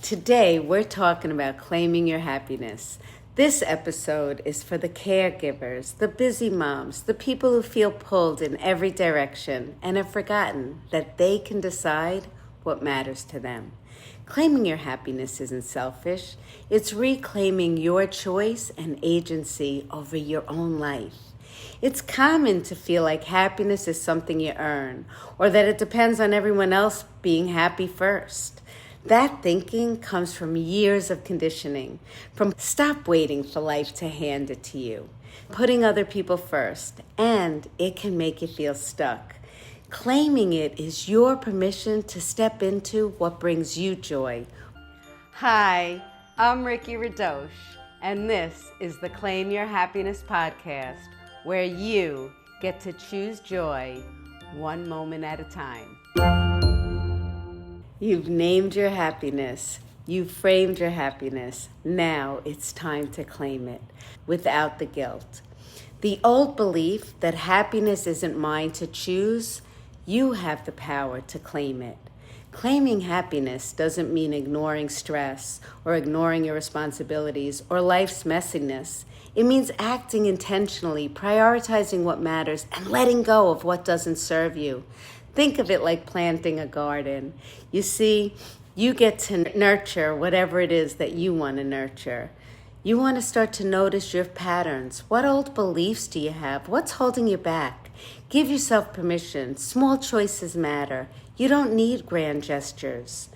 Today, we're talking about claiming your happiness. This episode is for the caregivers, the busy moms, the people who feel pulled in every direction and have forgotten that they can decide what matters to them. Claiming your happiness isn't selfish. It's reclaiming your choice and agency over your own life. It's common to feel like happiness is something you earn, or that it depends on everyone else being happy first. That thinking comes from years of conditioning, from stop waiting for life to hand it to you, putting other people first, and it can make you feel stuck. Claiming it is your permission to step into what brings you joy. Hi, I'm Ricki Radosh, and this is the Claim Your Happiness podcast, where you get to choose joy one moment at a time. You've named your happiness. You've framed your happiness. Now it's time to claim it without the guilt. The old belief that happiness isn't mine to choose, you have the power to claim it. Claiming happiness doesn't mean ignoring stress or ignoring your responsibilities or life's messiness. It means acting intentionally, prioritizing what matters, and letting go of what doesn't serve you. Think of it like planting a garden. You see, you get to nurture whatever it is that you want to nurture. You want to start to notice your patterns. What old beliefs do you have? What's holding you back? Give yourself permission. Small choices matter. You don't need grand gestures.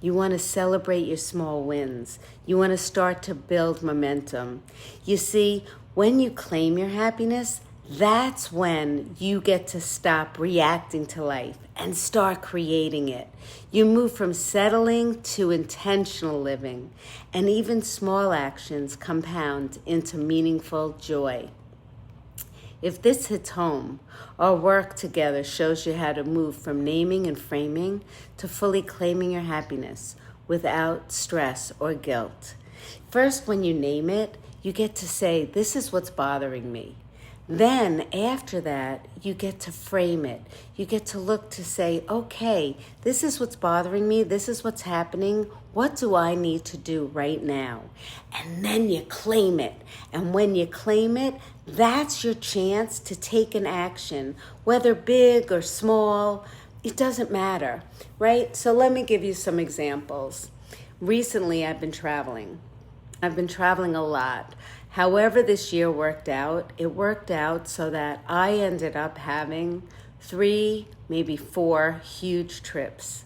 You want to celebrate your small wins. You want to start to build momentum. You see, when you claim your happiness, that's when you get to stop reacting to life and start creating it. You move from settling to intentional living, and even small actions compound into meaningful joy. If this hits home, our work together shows you how to move from naming and framing to fully claiming your happiness without stress or guilt. First, when you name it, you get to say, this is what's bothering me. Then after that, you get to frame it. You get to look to say, okay, this is what's bothering me. This is what's happening. What do I need to do right now? And then you claim it. And when you claim it, that's your chance to take an action, whether big or small, it doesn't matter, right? So let me give you some examples. Recently, I've been traveling. I've been traveling a lot. However this year worked out, it worked out so that I ended up having 3, maybe 4 huge trips.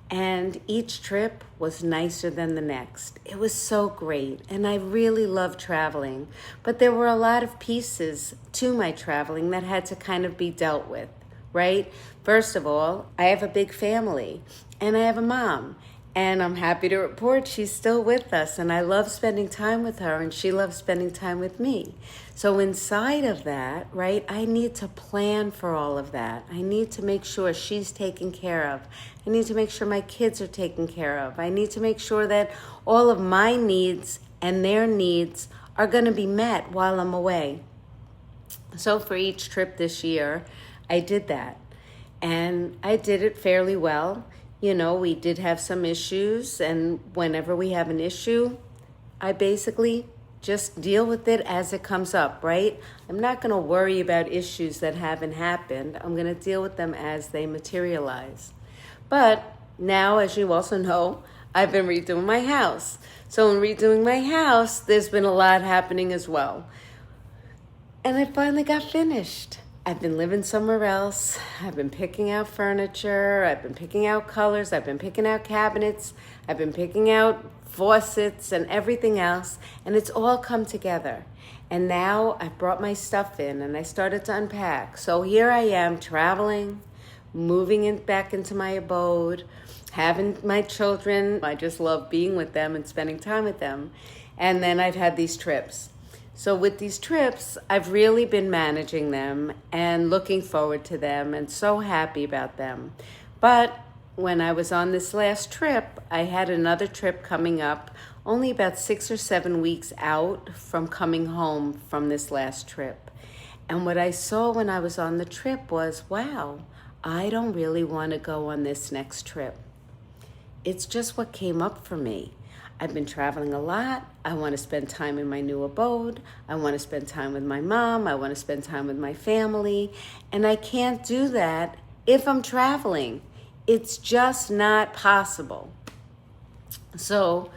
And each trip was nicer than the next. It was so great, and I really love traveling. But there were a lot of pieces to my traveling that had to kind of be dealt with, right? First of all, I have a big family, and I have a mom. And I'm happy to report she's still with us, and I love spending time with her, and she loves spending time with me. So inside of that, right, I need to plan for all of that. I need to make sure she's taken care of. I need to make sure my kids are taken care of. I need to make sure that all of my needs and their needs are going to be met while I'm away. So for each trip this year, I did that. And I did it fairly well. You know, we did have some issues, and whenever we have an issue, I basically just deal with it as it comes up, right? I'm not going to worry about issues that haven't happened. I'm going to deal with them as they materialize. But now, as you also know, I've been redoing my house. So in redoing my house, there's been a lot happening as well. And I finally got finished. I've been living somewhere else. I've been picking out furniture. I've been picking out colors. I've been picking out cabinets. I've been picking out faucets and everything else. And it's all come together. And now I've brought my stuff in and I started to unpack. So here I am traveling, moving back into my abode, having my children. I just love being with them and spending time with them. And then I've had these trips. So with these trips, I've really been managing them and looking forward to them and so happy about them. But when I was on this last trip, I had another trip coming up only about 6 or 7 weeks out from coming home from this last trip. And what I saw when I was on the trip was, wow, I don't really want to go on this next trip. It's just what came up for me. I've been traveling a lot. I want to spend time in my new abode. I want to spend time with my mom. I want to spend time with my family. And I can't do that if I'm traveling. It's just not possible. So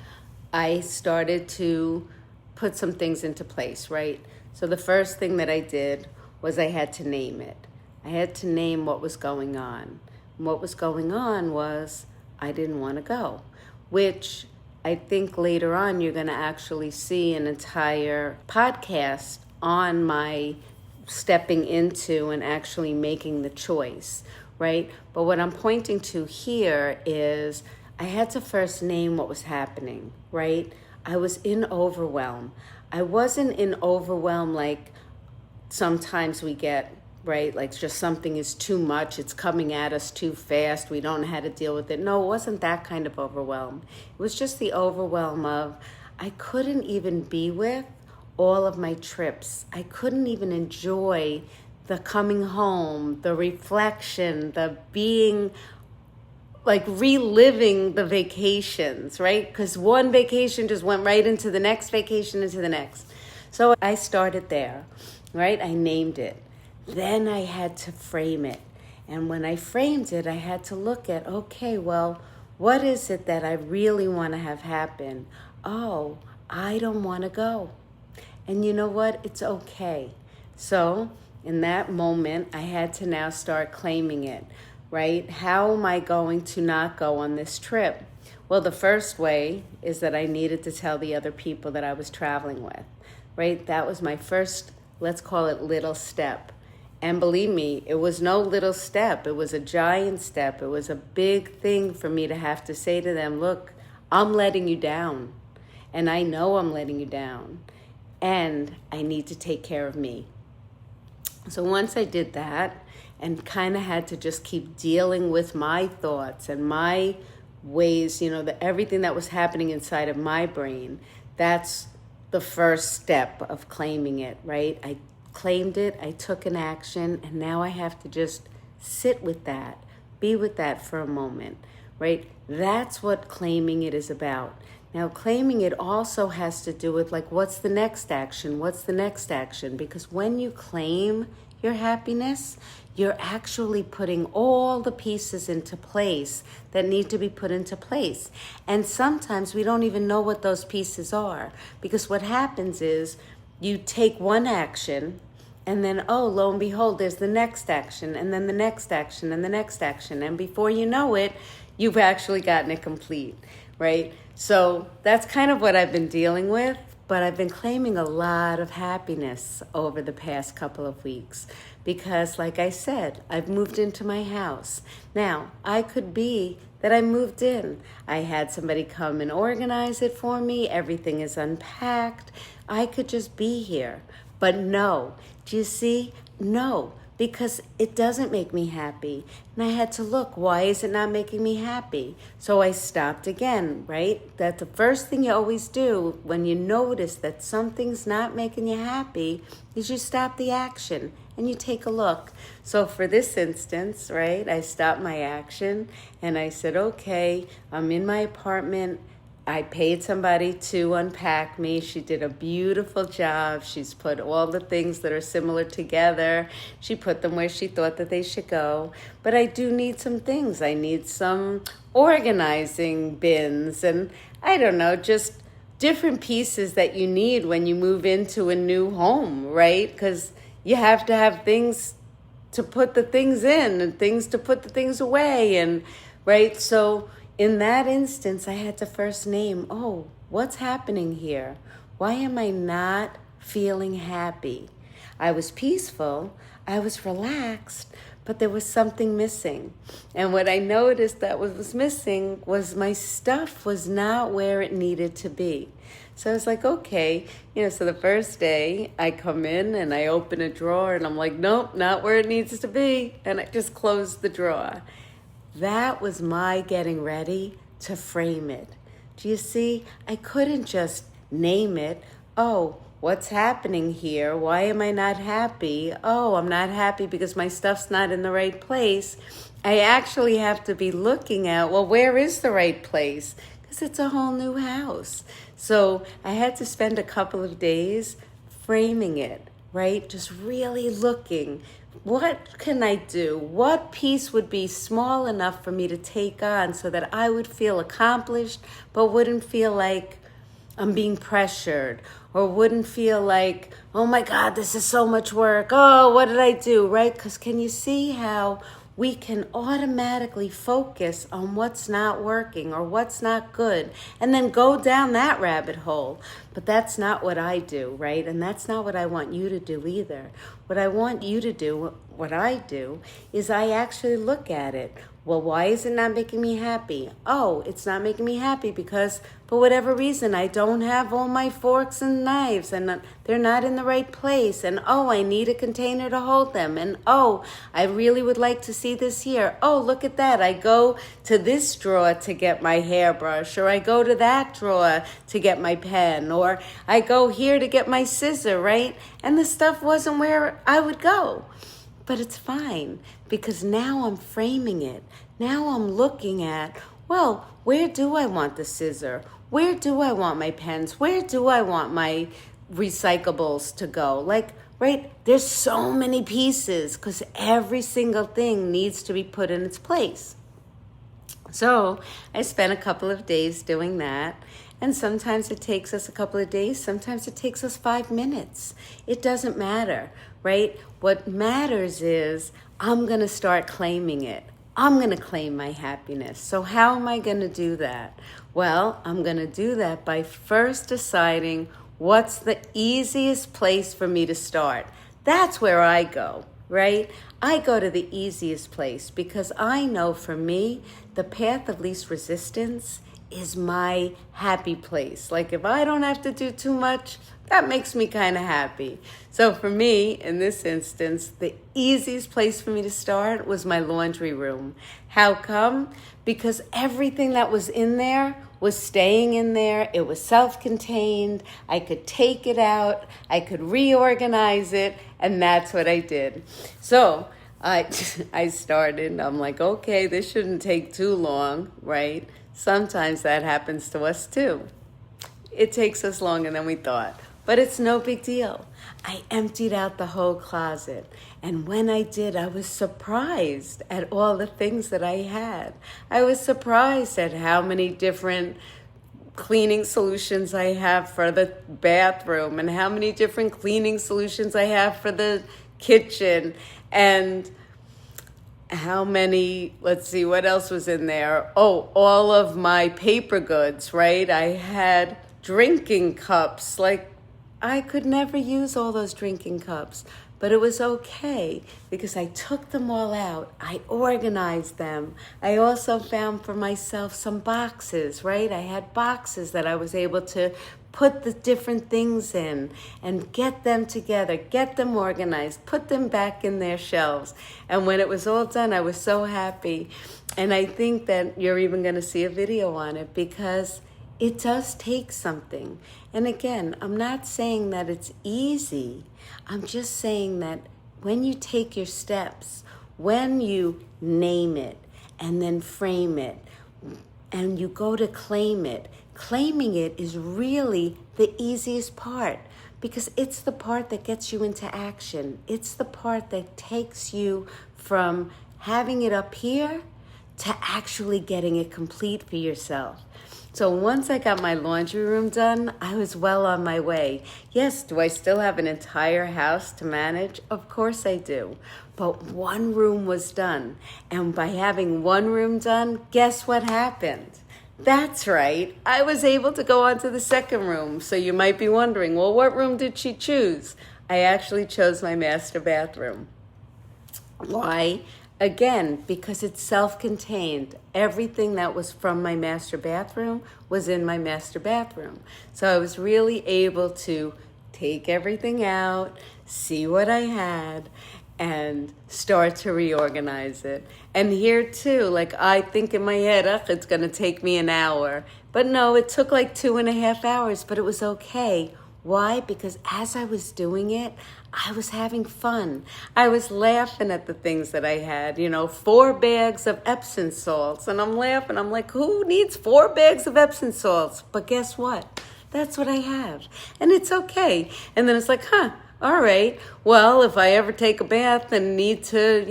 I started to put some things into place, right? So the first thing that I did was I had to name it. I had to name what was going on. And what was going on was I didn't want to go, which I think later on you're going to actually see an entire podcast on my stepping into and actually making the choice, right? But what I'm pointing to here is I had to first name what was happening, right? I was in overwhelm. I wasn't in overwhelm like sometimes we get, right? Like just something is too much. It's coming at us too fast. We don't know how to deal with it. No, it wasn't that kind of overwhelm. It was just the overwhelm of I couldn't even be with all of my trips. I couldn't even enjoy the coming home, the reflection, the being, like reliving the vacations, right? Because one vacation just went right into the next vacation, into the next. So I started there, right? I named it. Then I had to frame it. And when I framed it, I had to look at, okay, well, what is it that I really want to have happen? Oh, I don't want to go. And you know what? It's okay. So in that moment, I had to now start claiming it, right? How am I going to not go on this trip? Well, the first way is that I needed to tell the other people that I was traveling with, right? That was my first, let's call it little step. And believe me, it was no little step. It was a giant step. It was a big thing for me to have to say to them, look, I'm letting you down. And I know I'm letting you down. And I need to take care of me. So once I did that and kind of had to just keep dealing with my thoughts and my ways, everything that was happening inside of my brain, that's the first step of claiming it, right? I claimed it, I took an action, and now I have to just sit with that, be with that for a moment, right? That's what claiming it is about. Now, claiming it also has to do with what's the next action? What's the next action? Because when you claim your happiness, you're actually putting all the pieces into place that need to be put into place. And sometimes we don't even know what those pieces are, because what happens is you take one action and then, oh, lo and behold, there's the next action, and then the next action, and the next action. And before you know it, you've actually gotten it complete, right? So that's kind of what I've been dealing with, but I've been claiming a lot of happiness over the past couple of weeks because, like I said, I've moved into my house. Now, I could be that I moved in. I had somebody come and organize it for me. Everything is unpacked. I could just be here. But no, do you see? No, because it doesn't make me happy. And I had to look, why is it not making me happy? So I stopped again, right? That's the first thing you always do when you notice that something's not making you happy is you stop the action and you take a look. So for this instance, right, I stopped my action and I said, okay, I'm in my apartment. I paid somebody to unpack me. She did a beautiful job. She's put all the things that are similar together. She put them where she thought that they should go. But I do need some things. I need some organizing bins and I don't know, just different pieces that you need when you move into a new home, right? Because you have to have things to put the things in and things to put the things away, and right? So in that instance, I had to first name, oh, what's happening here? Why am I not feeling happy? I was peaceful, I was relaxed, but there was something missing. And what I noticed that was missing was my stuff was not where it needed to be. So I was like, okay, so the first day I come in and I open a drawer and I'm like, nope, not where it needs to be. And I just closed the drawer. That was my getting ready to frame it. Do you see? I couldn't just name it. Oh, what's happening here? Why am I not happy? Oh, I'm not happy because my stuff's not in the right place. I actually have to be looking at, well, where is the right place? Because it's a whole new house. So I had to spend a couple of days framing it, right? Just really looking. What can I do? What piece would be small enough for me to take on so that I would feel accomplished, but wouldn't feel like I'm being pressured, or wouldn't feel like, oh my God, this is so much work. Oh, what did I do, right? Because can you see how we can automatically focus on what's not working or what's not good and then go down that rabbit hole? But that's not what I do, right? And that's not what I want you to do either. What I want you to do, what I do, is I actually look at it. Well, why is it not making me happy? Oh, it's not making me happy because for whatever reason, I don't have all my forks and knives and they're not in the right place. And oh, I need a container to hold them. And oh, I really would like to see this here. Oh, look at that. I go to this drawer to get my hairbrush, or I go to that drawer to get my pen, or I go here to get my scissor, right? And the stuff wasn't where I would go. But it's fine because now I'm framing it. Now I'm looking at, well, where do I want the scissor? Where do I want my pens? Where do I want my recyclables to go? Like, right, there's so many pieces because every single thing needs to be put in its place. So I spent a couple of days doing that. And sometimes it takes us a couple of days. Sometimes it takes us 5 minutes. It doesn't matter, right? What matters is I'm going to start claiming it. I'm going to claim my happiness. So how am I going to do that? Well, I'm going to do that by first deciding what's the easiest place for me to start. That's where I go, right? I go to the easiest place because I know for me, the path of least resistance is my happy place. Like if I don't have to do too much, that makes me kind of happy. So for me, in this instance, the easiest place for me to start was my laundry room. How come? Because everything that was in there was staying in there. It was self-contained. I could take it out. I could reorganize it. And that's what I did. So I started. I'm like, okay, this shouldn't take too long, right? Sometimes that happens to us too. It takes us longer than we thought, but it's no big deal. I emptied out the whole closet, and when I did, I was surprised at all the things that I had. I was surprised at how many different cleaning solutions I have for the bathroom and how many different cleaning solutions I have for the kitchen, and how many, let's see, what else was in there? Oh, all of my paper goods, right? I had drinking cups. Like, I could never use all those drinking cups, but it was okay because I took them all out. I organized them. I also found for myself some boxes, right? I had boxes that I was able to put the different things in and get them together, get them organized, put them back in their shelves. And when it was all done, I was so happy. And I think that you're even going to see a video on it because it does take something. And again, I'm not saying that it's easy. I'm just saying that when you take your steps, when you name it and then frame it, and you go to claim it, claiming it is really the easiest part because it's the part that gets you into action. It's the part that takes you from having it up here to actually getting it complete for yourself. So once I got my laundry room done, I was well on my way. Yes, do I still have an entire house to manage? Of course I do. But one room was done. And by having one room done, guess what happened? That's right. I was able to go on to the second room. So you might be wondering, well, what room did she choose? I actually chose my master bathroom. Why? Again, because it's self-contained. Everything that was from my master bathroom was in my master bathroom. So I was really able to take everything out, see what I had, and start to reorganize it. And here too, like I think in my head, it's gonna take me an hour. But no, it took like 2.5 hours, but it was okay. Why? Because as I was doing it, I was having fun. I was laughing at the things that I had, 4 bags of Epsom salts. And I'm laughing. I'm like, who needs 4 bags of Epsom salts? But guess what? That's what I have. And it's okay. And then it's like, all right, well, if I ever take a bath and need to,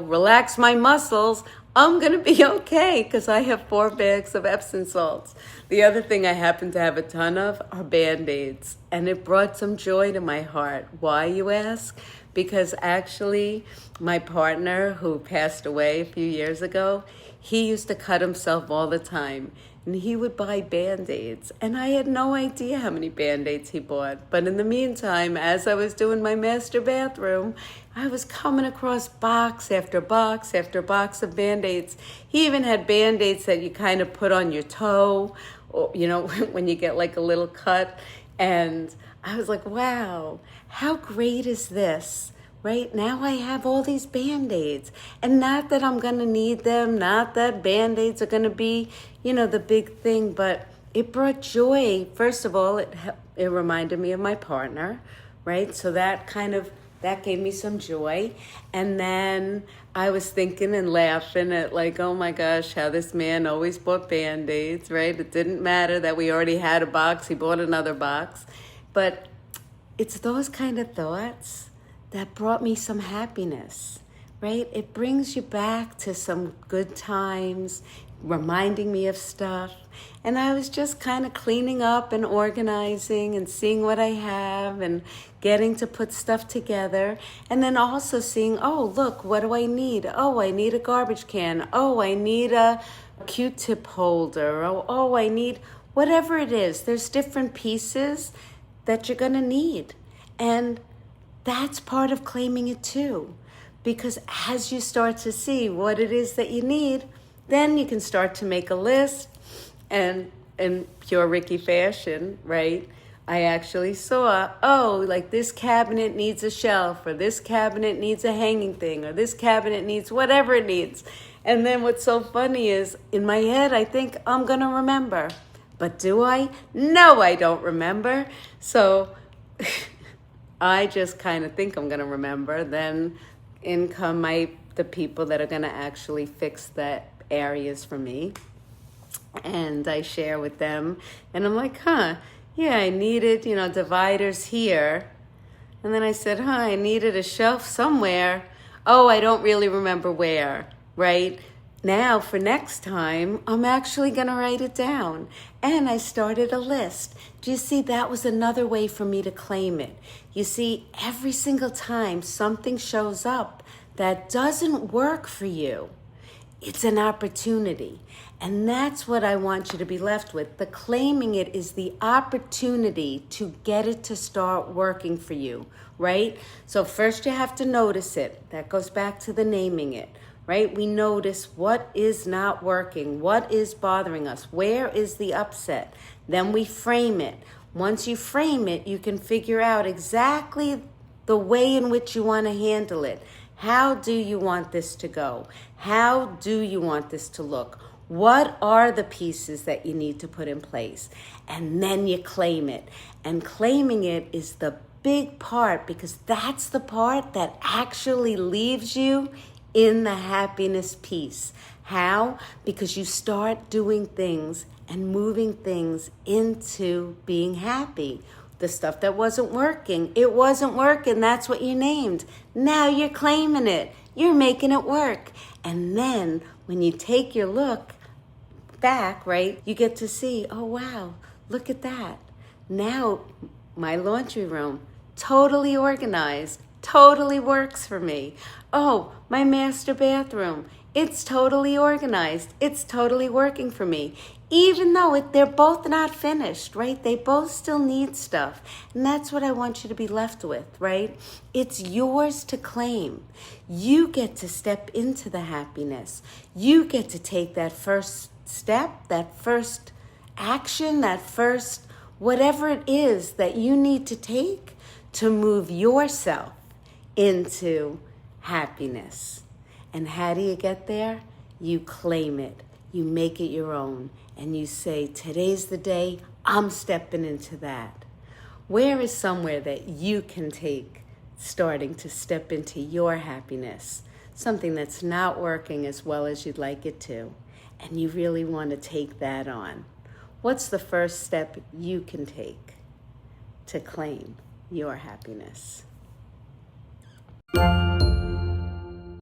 relax my muscles, I'm going to be okay because I have 4 bags of Epsom salts. The other thing I happen to have a ton of are Band-Aids. And it brought some joy to my heart. Why, you ask? Because actually, my partner who passed away a few years ago, he used to cut himself all the time. And he would buy Band-Aids. And I had no idea how many Band-Aids he bought. But in the meantime, as I was doing my master bathroom, I was coming across box after box after box of Band-Aids. He even had Band-Aids that you kind of put on your toe, or, when you get like a little cut. And I was like, wow, how great is this? Right now I have all these Band-Aids, and not that I'm going to need them, not that Band-Aids are going to be, the big thing, but it brought joy. First of all, it reminded me of my partner, right? So that gave me some joy. And then I was thinking and laughing at like, oh my gosh, how this man always bought Band-Aids, right? It didn't matter that we already had a box. He bought another box. But it's those kind of thoughts that brought me some happiness, right? It brings you back to some good times, reminding me of stuff. And I was just kind of cleaning up and organizing and seeing what I have and getting to put stuff together. And then also seeing, oh, look, what do I need? Oh, I need a garbage can. Oh, I need a Q-tip holder. Oh, I need whatever it is. There's different pieces that you're going to need. And that's part of claiming it too. Because as you start to see what it is that you need, then you can start to make a list. And in pure Ricki fashion, right, I actually saw, like this cabinet needs a shelf, or this cabinet needs a hanging thing, or this cabinet needs whatever it needs. And then what's so funny is, in my head, I think I'm going to remember. But do I? No, I don't remember. So I just kind of think I'm going to remember. Then in come the people that are going to actually fix the areas for me. And I share with them. And I'm like, yeah, I needed, dividers here. And then I said, I needed a shelf somewhere. Oh, I don't really remember where, right? Now, for next time, I'm actually going to write it down. And I started a list. Do you see, that was another way for me to claim it. You see, every single time something shows up that doesn't work for you, it's an opportunity. And that's what I want you to be left with. The claiming it is the opportunity to get it to start working for you, right? So first you have to notice it. That goes back to the naming it, right? We notice what is not working, what is bothering us, where is the upset. Then we frame it. Once you frame it, you can figure out exactly the way in which you want to handle it. How do you want this to go? How do you want this to look? What are the pieces that you need to put in place? And then you claim it. And claiming it is the big part, because that's the part that actually leaves you in the happiness piece. How? Because you start doing things and moving things into being happy. The stuff that wasn't working, it wasn't working. That's what you named. Now you're claiming it. You're making it work. And then when you take your look back, right, you get to see, oh, wow, look at that. Now my laundry room, totally organized, totally works for me. Oh, my master bathroom, it's totally organized. It's totally working for me. Even though they're both not finished, right? They both still need stuff. And that's what I want you to be left with, right? It's yours to claim. You get to step into the happiness. You get to take that first step, that first action, that first whatever it is that you need to take to move yourself into happiness. And how do you get there? You claim it. You make it your own. And you say, today's the day I'm stepping into that. Where is somewhere that you can take, starting to step into your happiness? Something that's not working as well as you'd like it to, and you really want to take that on. What's the first step you can take to claim your happiness?